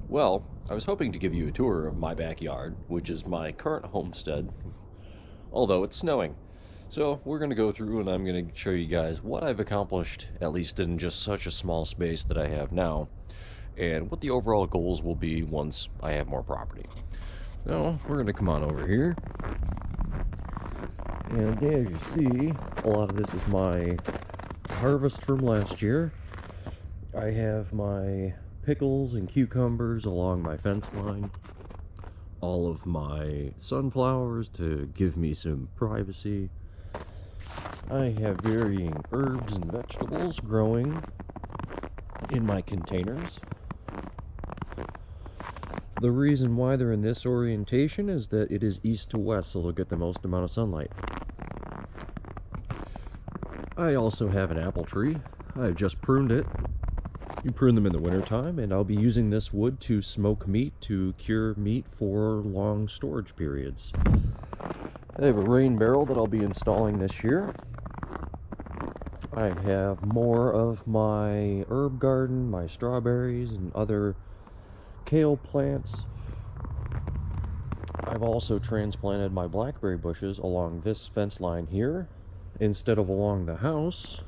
Well, I was hoping to give you a tour of my backyard, which is my current homestead, although it's snowing. So, we're going to go through and I'm going to show you guys what I've accomplished, at least in just such a small space that I have now, and what the overall goals will be once I have more property. Now, we're going to come on over here, and as you see, a lot of this is my harvest from last year. I have my pickles and cucumbers along my fence line, all of my sunflowers to give me some privacy. I have varying herbs and vegetables growing in my containers. The reason why they're in this orientation is that it is east to west, so they'll get the most amount of sunlight. I also have an apple tree. I've just pruned it. You prune them in the wintertime, and I'll be using this wood to smoke meat, to cure meat for long storage periods. I have a rain barrel that I'll be installing this year. I have more of my herb garden, my strawberries and other kale plants. I've also transplanted my blackberry bushes along this fence line here instead of along the house,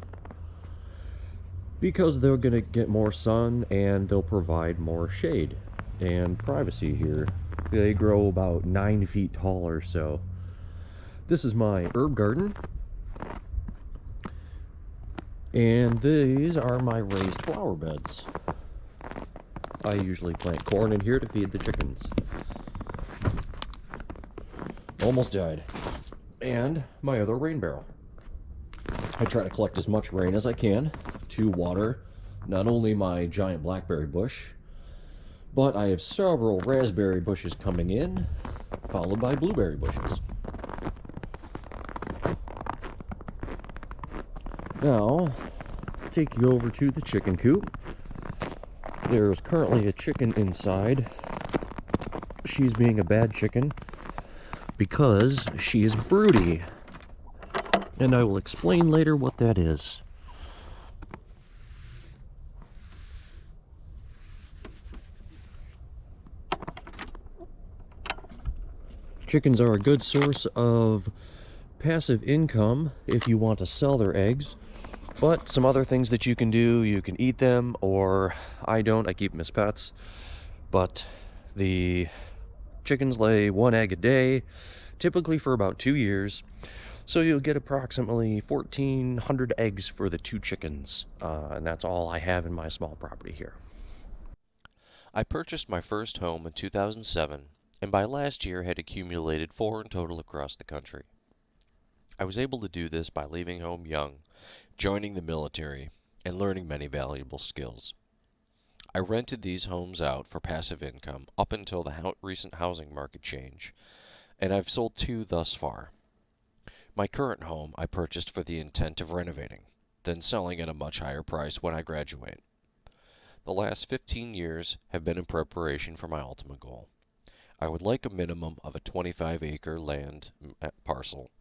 because they're going to get more sun and they'll provide more shade and privacy here. They grow about 9 feet tall or so. This is my herb garden, and these are my raised flower beds. I usually plant corn in here to feed the chickens. Almost died. And my other rain barrel. I try to collect as much rain as I can to water not only my giant blackberry bush, but I have several raspberry bushes coming in, followed by blueberry bushes. Now, I'll take you over to the chicken coop. There's currently a chicken inside. She's being a bad chicken because she is broody, and I will explain later what that is. Chickens are a good source of passive income if you want to sell their eggs, but some other things that you can do, you can eat them, or I don't, I keep them as pets, but the chickens lay 1 egg a day, typically for about 2 years. So you'll get approximately 1,400 eggs for the 2 chickens, and that's all I have in my small property here. I purchased my first home in 2007, and by last year had accumulated 4 in total across the country. I was able to do this by leaving home young, joining the military, and learning many valuable skills. I rented these homes out for passive income up until the recent housing market change, and I've sold 2 thus far. My current home I purchased for the intent of renovating, then selling at a much higher price when I graduate. The last 15 years have been in preparation for my ultimate goal. I would like a minimum of a 25-acre land parcel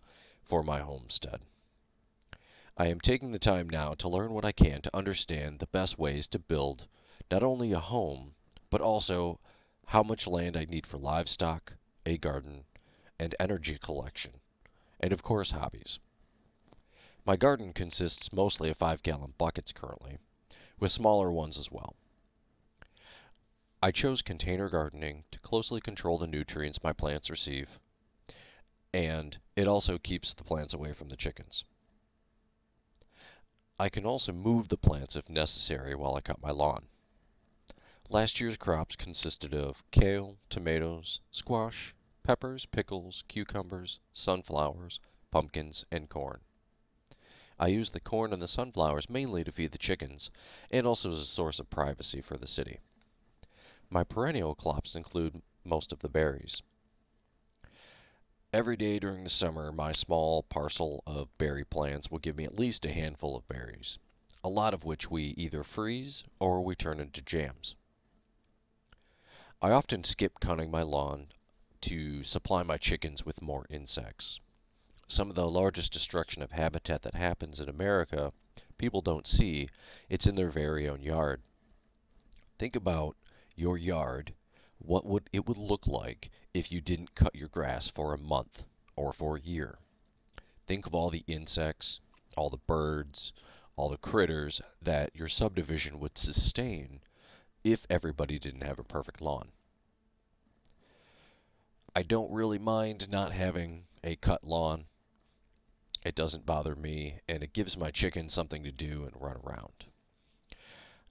for my homestead. I am taking the time now to learn what I can to understand the best ways to build not only a home, but also how much land I need for livestock, a garden, and energy collection, and of course hobbies. My garden consists mostly of 5-gallon buckets currently, with smaller ones as well. I chose container gardening to closely control the nutrients my plants receive, and it also keeps the plants away from the chickens. I can also move the plants if necessary while I cut my lawn. Last year's crops consisted of kale, tomatoes, squash, peppers, pickles, cucumbers, sunflowers, pumpkins, and corn. I use the corn and the sunflowers mainly to feed the chickens, and also as a source of privacy for the city. My perennial crops include most of the berries. Every day during the summer, my small parcel of berry plants will give me at least a handful of berries, a lot of which we either freeze or we turn into jams. I often skip cutting my lawn to supply my chickens with more insects. Some of the largest destruction of habitat that happens in America, people don't see. It's in their very own yard. Think about your yard, what would it would look like if you didn't cut your grass for a month or for a year. Think of all the insects, all the birds, all the critters that your subdivision would sustain if everybody didn't have a perfect lawn. I don't really mind not having a cut lawn. It doesn't bother me, and it gives my chickens something to do and run around.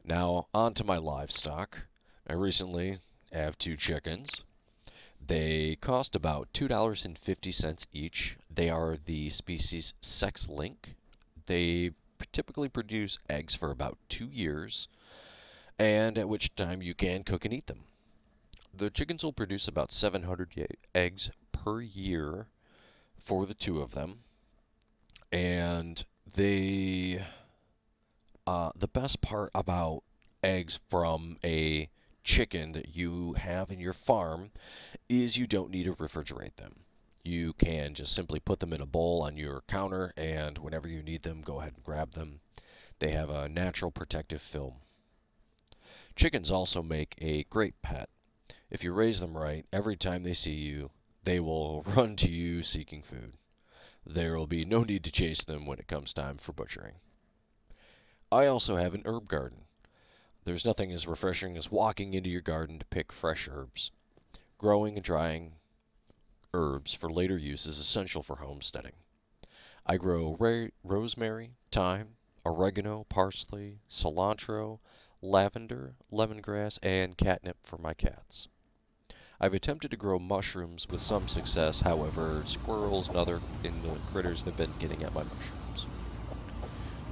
Now, on to my livestock. I recently have two chickens. They cost about $2.50 each. They are the species sex link. They typically produce eggs for about 2 years, and at which time you can cook and eat them. The chickens will produce about 700 eggs per year for the two of them, and the best part about eggs from a chicken that you have in your farm is you don't need to refrigerate them. You can just simply put them in a bowl on your counter, and whenever you need them, go ahead and grab them. They have a natural protective film. Chickens also make a great pet. If you raise them right, every time they see you, they will run to you seeking food. There will be no need to chase them when it comes time for butchering. I also have an herb garden. There's nothing as refreshing as walking into your garden to pick fresh herbs. Growing and drying herbs for later use is essential for homesteading. I grow rosemary, thyme, oregano, parsley, cilantro, lavender, lemongrass, and catnip for my cats. I've attempted to grow mushrooms with some success, however, squirrels and other indolent critters have been getting at my mushrooms.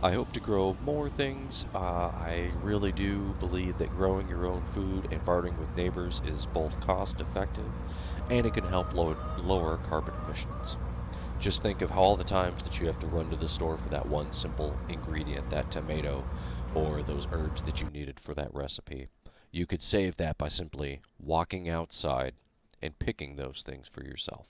I hope to grow more things. I really do believe that growing your own food and bartering with neighbors is both cost effective and it can help lower carbon emissions. Just think of all the times that you have to run to the store for that one simple ingredient, that tomato, or those herbs that you needed for that recipe. You could save that by simply walking outside and picking those things for yourself.